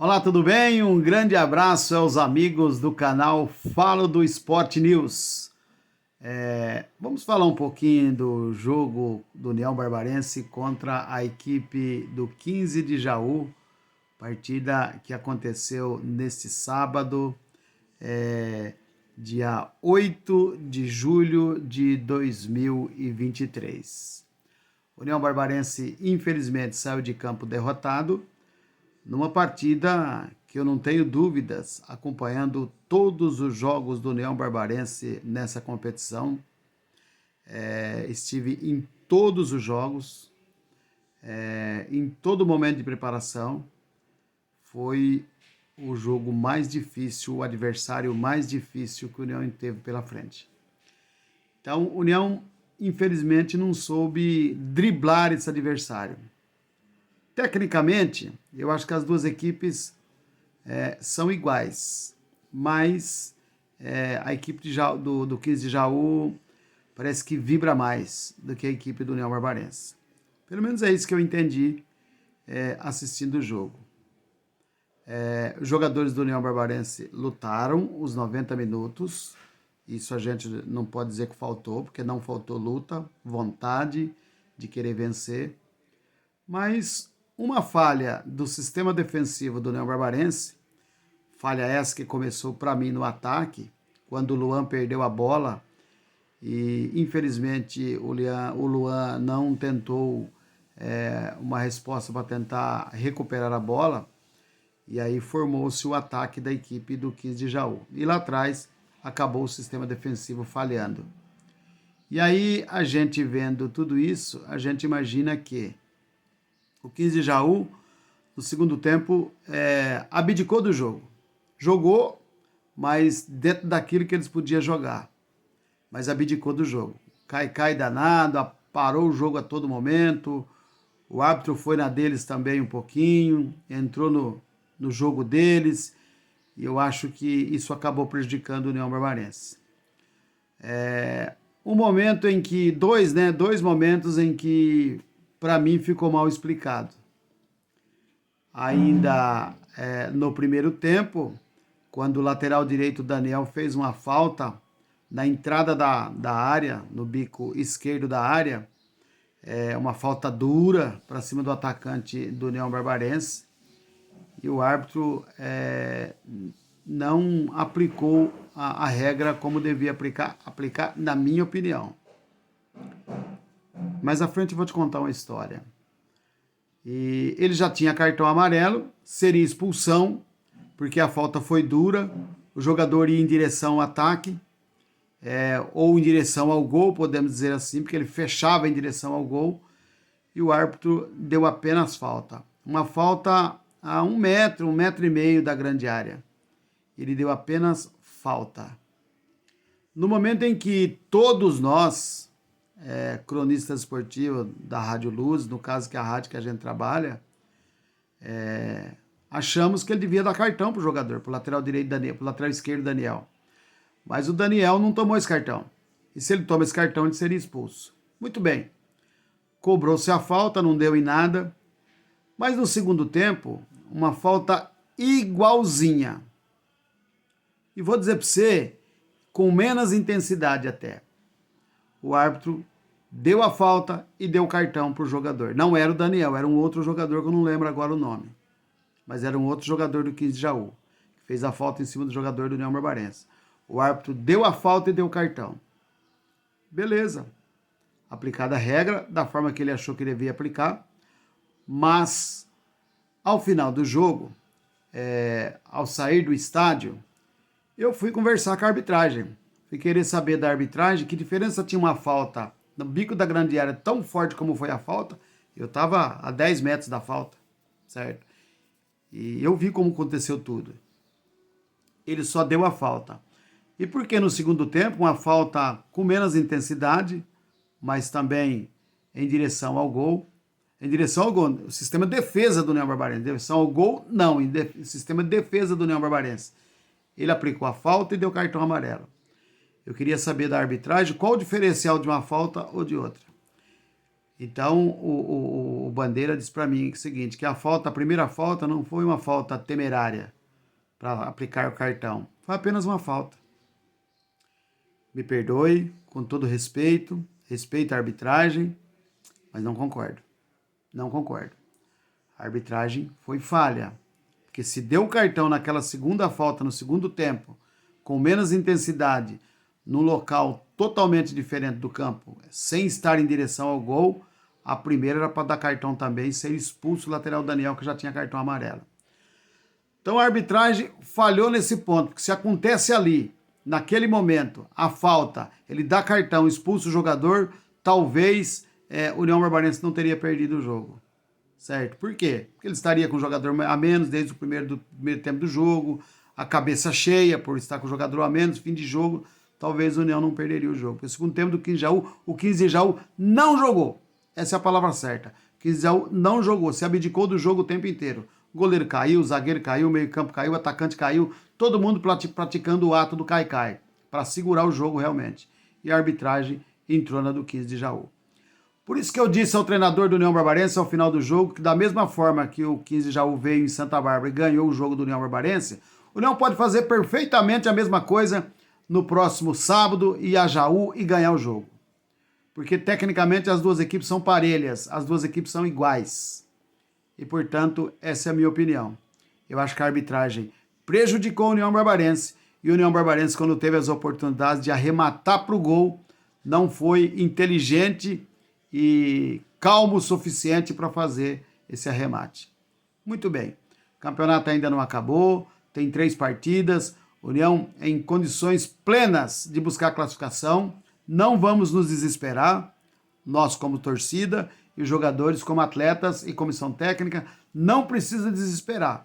Olá, tudo bem? Um grande abraço aos amigos do canal Falo do Esporte News. Vamos falar um pouquinho do jogo do União Barbarense contra a equipe do 15 de Jaú, partida que aconteceu neste sábado, dia 8 de julho de 2023. União Barbarense, infelizmente, saiu de campo derrotado, numa partida que eu não tenho dúvidas, acompanhando todos os jogos do União Barbarense nessa competição. Estive em todos os jogos, em todo momento de preparação. Foi o jogo mais difícil, o adversário mais difícil que o União teve pela frente. Então, o União, infelizmente, não soube driblar esse adversário. Tecnicamente, eu acho que as duas equipes são iguais, mas a equipe do 15 de Jaú parece que vibra mais do que a equipe do União Barbarense. Pelo menos é isso que eu entendi assistindo o jogo. Os jogadores do União Barbarense lutaram os 90 minutos, isso a gente não pode dizer que faltou, porque não faltou luta, vontade de querer vencer, mas uma falha do sistema defensivo do União Barbarense, falha essa que começou para mim no ataque, quando o Luan perdeu a bola e infelizmente o Luan não tentou uma resposta para tentar recuperar a bola, e aí formou-se o ataque da equipe do 15 de Jaú. E lá atrás acabou o sistema defensivo falhando. E aí a gente vendo tudo isso, a gente imagina que o 15 de Jaú, no segundo tempo, abdicou do jogo. Jogou, mas dentro daquilo que eles podiam jogar. Mas abdicou do jogo. Cai danado, parou o jogo a todo momento. O árbitro foi na deles também um pouquinho, entrou no jogo deles. E eu acho que isso acabou prejudicando o União Barbarense. Um momento em que, dois momentos em que para mim ficou mal explicado. Ainda no primeiro tempo, quando o lateral direito Daniel fez uma falta na entrada da área, no bico esquerdo da área, uma falta dura para cima do atacante do União Barbarense, e o árbitro não aplicou a regra como devia aplicar, na minha opinião. Mais à frente eu vou te contar uma história. E ele já tinha cartão amarelo, seria expulsão, porque a falta foi dura, o jogador ia em direção ao ataque, ou em direção ao gol, podemos dizer assim, porque ele fechava em direção ao gol, e o árbitro deu apenas falta. Uma falta a 1 metro, 1,5 metros da grande área. Ele deu apenas falta. No momento em que todos nós, cronistas esportivos da Rádio Luz, no caso que é a rádio que a gente trabalha, achamos que ele devia dar cartão pro jogador, pro lateral direito Daniel, pro lateral esquerdo Daniel. Mas o Daniel não tomou esse cartão. E se ele toma esse cartão, ele seria expulso. Muito bem. Cobrou-se a falta, não deu em nada. Mas no segundo tempo, uma falta igualzinha. E vou dizer para você, com menos intensidade até. O árbitro deu a falta e deu o cartão pro jogador. Não era o Daniel, era um outro jogador que eu não lembro agora o nome. Mas era um outro jogador do 15 de Jaú, que fez a falta em cima do jogador do União Barbarense. O árbitro deu a falta e deu o cartão. Beleza. Aplicada a regra, da forma que ele achou que devia aplicar. Mas, ao final do jogo, ao sair do estádio, eu fui conversar com a arbitragem. Fui querer saber da arbitragem que diferença tinha uma falta no bico da grande área tão forte como foi a falta. Eu estava a 10 metros da falta, certo? E eu vi como aconteceu tudo. Ele só deu a falta. E por que no segundo tempo, uma falta com menos intensidade, mas também em direção ao gol? Em direção ao gol, o sistema de defesa do União Barbarense. Em direção ao gol, não, sistema de defesa do União Barbarense. Ele aplicou a falta e deu cartão amarelo. Eu queria saber da arbitragem qual o diferencial de uma falta ou de outra. Então, o Bandeira disse para mim o seguinte, que a primeira falta não foi uma falta temerária para aplicar o cartão. Foi apenas uma falta. Me perdoe, com todo respeito, respeito à arbitragem, mas não concordo. Não concordo. A arbitragem foi falha. Porque se deu o cartão naquela segunda falta, no segundo tempo, com menos intensidade, num local totalmente diferente do campo, sem estar em direção ao gol, a primeira era para dar cartão também e ser expulso o lateral Daniel, que já tinha cartão amarelo. Então a arbitragem falhou nesse ponto, porque se acontece ali, naquele momento, a falta, ele dá cartão, expulsa o jogador, talvez o União Barbarense não teria perdido o jogo. Certo? Por quê? Porque ele estaria com o jogador a menos desde o primeiro tempo do jogo, a cabeça cheia por estar com o jogador a menos, fim de jogo, talvez o União não perderia o jogo. Porque o segundo tempo do 15 de Jaú, o 15 de Jaú não jogou. Essa é a palavra certa. O 15 de Jaú não jogou, se abdicou do jogo o tempo inteiro. O goleiro caiu, o zagueiro caiu, o meio-campo caiu, o atacante caiu, todo mundo praticando o ato do cai-cai, para segurar o jogo realmente. E a arbitragem entrou na do 15 de Jaú. Por isso que eu disse ao treinador do União Barbarense ao final do jogo que da mesma forma que o 15 de Jaú veio em Santa Bárbara e ganhou o jogo do União Barbarense, o União pode fazer perfeitamente a mesma coisa no próximo sábado e a Jaú e ganhar o jogo. Porque tecnicamente as duas equipes são parelhas, as duas equipes são iguais. E portanto, essa é a minha opinião. Eu acho que a arbitragem prejudicou a União Barbarense e o União Barbarense, quando teve as oportunidades de arrematar para o gol, não foi inteligente e calmo o suficiente para fazer esse arremate. Muito bem, o campeonato ainda não acabou, tem 3 partidas, União em condições plenas de buscar a classificação, não vamos nos desesperar, nós como torcida e os jogadores como atletas e comissão técnica, não precisa desesperar,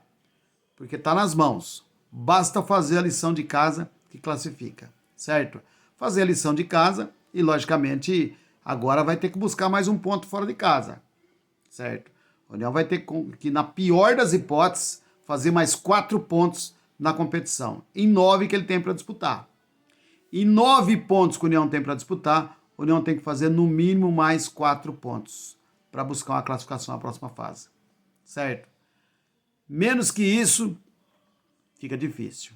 porque está nas mãos, basta fazer a lição de casa que classifica, certo? Fazer a lição de casa e logicamente agora vai ter que buscar mais um ponto fora de casa, certo? O União vai ter que, na pior das hipóteses, fazer mais 4 pontos na competição, em 9 que ele tem para disputar. Em 9 pontos que o União tem para disputar, o União tem que fazer no mínimo mais 4 pontos para buscar uma classificação na próxima fase, certo? Menos que isso, fica difícil.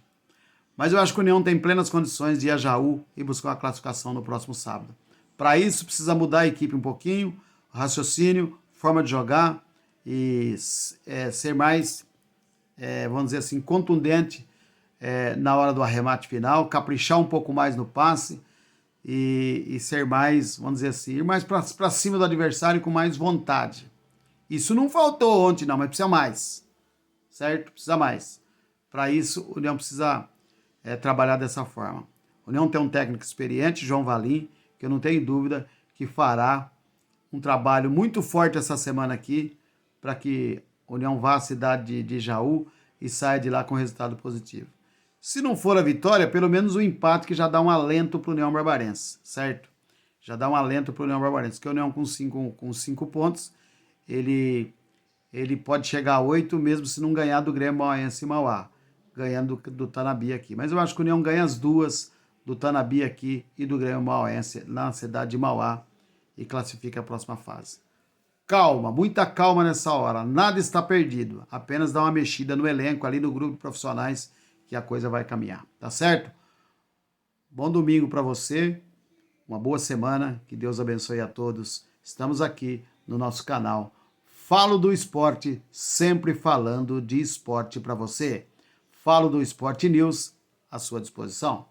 Mas eu acho que o União tem plenas condições de ir a Jaú e buscar uma classificação no próximo sábado. Para isso, precisa mudar a equipe um pouquinho, raciocínio, forma de jogar e ser mais, vamos dizer assim, contundente na hora do arremate final, caprichar um pouco mais no passe e ser mais, vamos dizer assim, ir mais para cima do adversário com mais vontade. Isso não faltou ontem não, mas precisa mais, certo? Precisa mais. Para isso, o União precisa trabalhar dessa forma. O União tem um técnico experiente, João Valim, que eu não tenho dúvida que fará um trabalho muito forte essa semana aqui, para que a União vá à cidade de Jaú e saia de lá com resultado positivo. Se não for a vitória, pelo menos o empate que já dá um alento para o União Barbarense, certo? Já dá um alento para o União Barbarense, porque o União com 5 pontos, ele pode chegar a 8 mesmo se não ganhar do Grêmio Mauaense e Mauá, ganhando do Tanabi aqui. Mas eu acho que o União ganha as duas, do Tanabi aqui e do Grêmio Mauaense na cidade de Mauá e classifica a próxima fase. Calma, muita calma nessa hora, nada está perdido, apenas dá uma mexida no elenco, ali no grupo de profissionais, que a coisa vai caminhar, tá certo? Bom domingo para você, uma boa semana, que Deus abençoe a todos. Estamos aqui no nosso canal Falo do Esporte, sempre falando de esporte para você. Falo do Esporte News, à sua disposição.